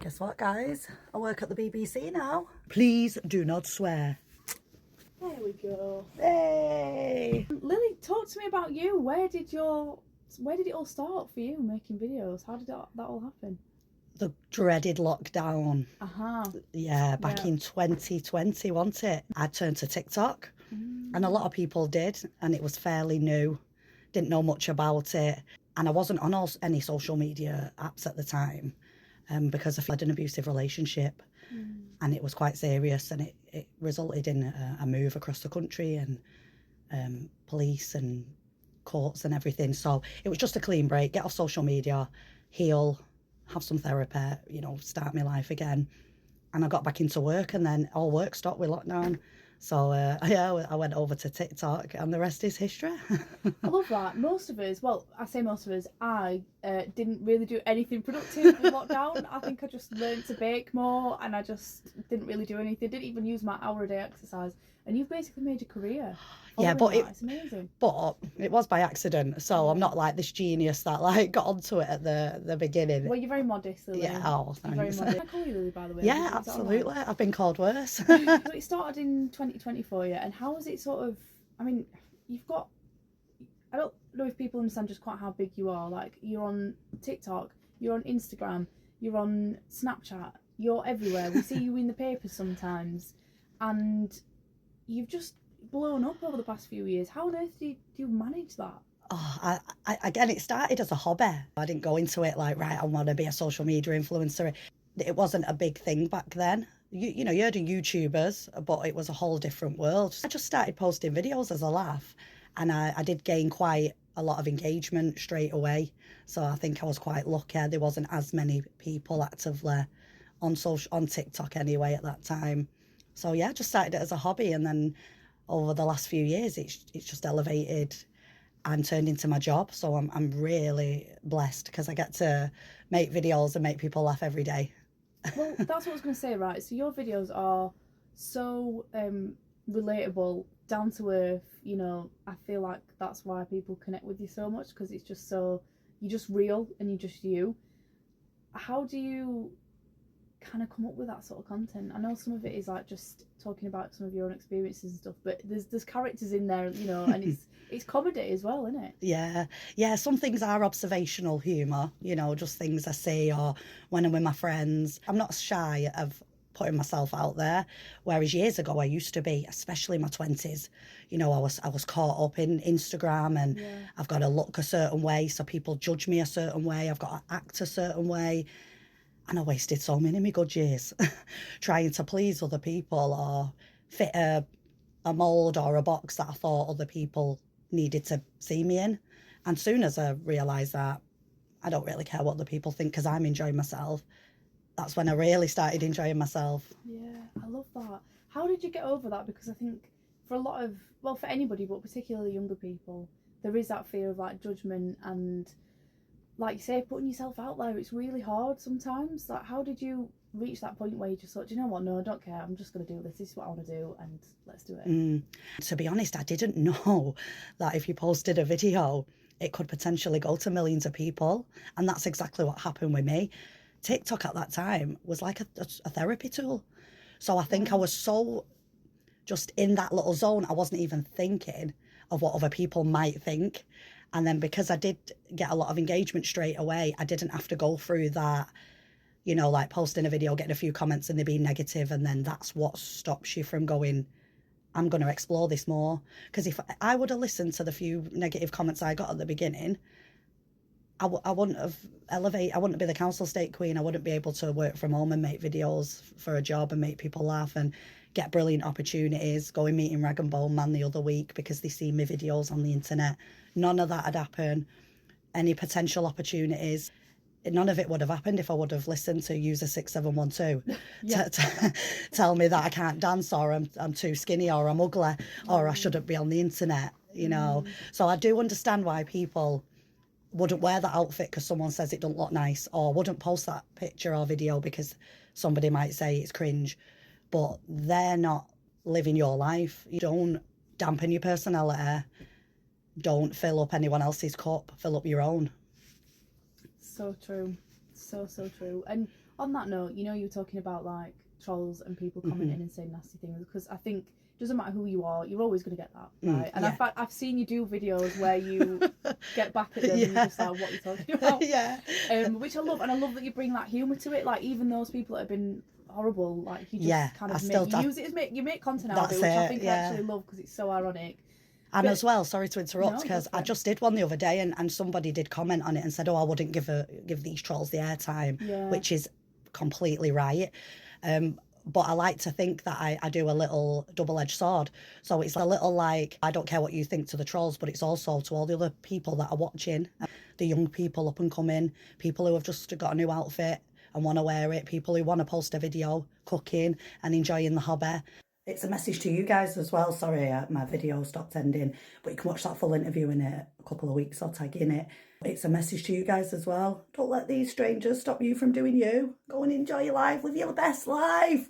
Guess what, guys? I work at the BBC now. Please do not swear. There we go. Hey! Lily, talk to me about you. Where did it all start for you making videos? How did that all happen? The dreaded lockdown. Yeah, back in 2020, wasn't it? I turned to TikTok, and a lot of people did, and it was fairly new. Didn't know much about it, and I wasn't on any social media apps at the time because I had an abusive relationship, and it was quite serious, and it resulted in a move across the country and police and courts and everything. So it was just a clean break, get off social media, heal, have some therapy, start my life again. And I got back into work, and then all work stopped with lockdown. So I went over to TikTok, and the rest is history. I love that. Most of us, well, I say most of us, I didn't really do anything productive in lockdown. I think I just learned to bake more, and I just didn't really do anything. Didn't even use my hour-a-day exercise. And you've basically made a career. Yeah, but it's amazing. But it was by accident, so I'm not like this genius that got onto it at the beginning. Well, you're very modest, Lily. Yeah, thanks. You're very modest. I call you Lily, by the way. Yeah, absolutely. I've been called worse. So it started in 2020 for you, and how was it sort of? I mean, you've got. I don't know if people understand just quite how big you are. Like, you're on TikTok, you're on Instagram, you're on Snapchat, you're everywhere. We see you in the papers sometimes, and you've just blown up over the past few years. How on earth do you manage that? Oh, again, it started as a hobby. I didn't go into it like, right, I want to be a social media influencer. It wasn't a big thing back then. You heard of YouTubers, but it was a whole different world. I just started posting videos as a laugh, and I did gain quite a lot of engagement straight away. So I think I was quite lucky. There wasn't as many people actively on TikTok anyway at that time. So yeah, I just started it as a hobby, and then over the last few years, it's just elevated and turned into my job. So I'm really blessed because I get to make videos and make people laugh every day. Well, that's what I was going to say, right? So your videos are so relatable, down to earth. I feel like that's why people connect with you so much, because it's just you're just real and you're just you. How do you kind of come up with that sort of content? I know some of it is like just talking about some of your own experiences and stuff, but there's characters in there, and it's comedy as well, isn't it? Yeah, some things are observational humour, just things I see or when I'm with my friends. I'm not shy of putting myself out there, whereas years ago I used to be, especially in my 20s. I was caught up in Instagram, and I've got to look a certain way, so people judge me a certain way, I've got to act a certain way. And I wasted so many of my good years trying to please other people or fit a mould or a box that I thought other people needed to see me in. And soon as I realised that I don't really care what the people think because I'm enjoying myself, that's when I really started enjoying myself. Yeah, I love that. How did you get over that? Because I think for a lot of, well, for anybody, but particularly younger people, there is that fear of like judgment and, like you say, putting yourself out there. It's really hard sometimes. Like, how did you reach that point where you just thought, do you know what, no, I don't care, I'm just going to do this, this is what I want to do, and let's do it? To be honest, I didn't know that if you posted a video, it could potentially go to millions of people, and that's exactly what happened with me. TikTok at that time was like a therapy tool. So I think I was so just in that little zone, I wasn't even thinking of what other people might think. And then because I did get a lot of engagement straight away, I didn't have to go through that, like posting a video, getting a few comments and they being negative, and then that's what stops you from going, I'm going to explore this more. Because if I would have listened to the few negative comments I got at the beginning, I wouldn't have elevated, I wouldn't be the council state queen, I wouldn't be able to work from home and make videos for a job and make people laugh and get brilliant opportunities, going meeting Rag and Bone Man the other week because they see my videos on the internet. None of that had happened. Any potential opportunities, none of it would have happened if I would have listened to user 6712 to tell me that I can't dance, or I'm too skinny, or I'm ugly, or I shouldn't be on the internet, So I do understand why people wouldn't wear that outfit because someone says it don't look nice, or wouldn't post that picture or video because somebody might say it's cringe. But they're not living your life. You don't dampen your personality. Don't fill up anyone else's cup. Fill up your own. So true. So true. And on that note, you know, you were talking about like trolls and people commenting and saying nasty things, because I think it doesn't matter who you are, you're always going to get that, right? And yeah. I've seen you do videos where you get back at them and you're just like, what are you talking about? Yeah. Which I love, and I love that you bring that humour to it. Like even those people that have been horrible, like you just kind of use it as you make content out of it, which I think I actually love because it's so ironic. And as well, sorry to interrupt, because I just did one the other day and somebody did comment on it and said, oh, I wouldn't give these trolls the airtime, which is completely right. But I like to think that I do a little double-edged sword. So it's a little like, I don't care what you think to the trolls, but it's also to all the other people that are watching, the young people up and coming, people who have just got a new outfit and want to wear it, people who want to post a video cooking and enjoying the hobby. It's a message to you guys as well. Sorry, my video stopped ending, but you can watch that full interview in a couple of weeks. I'll tag in it. It's a message to you guys as well. Don't let these strangers stop you from doing you. Go and enjoy your life. Live your best life.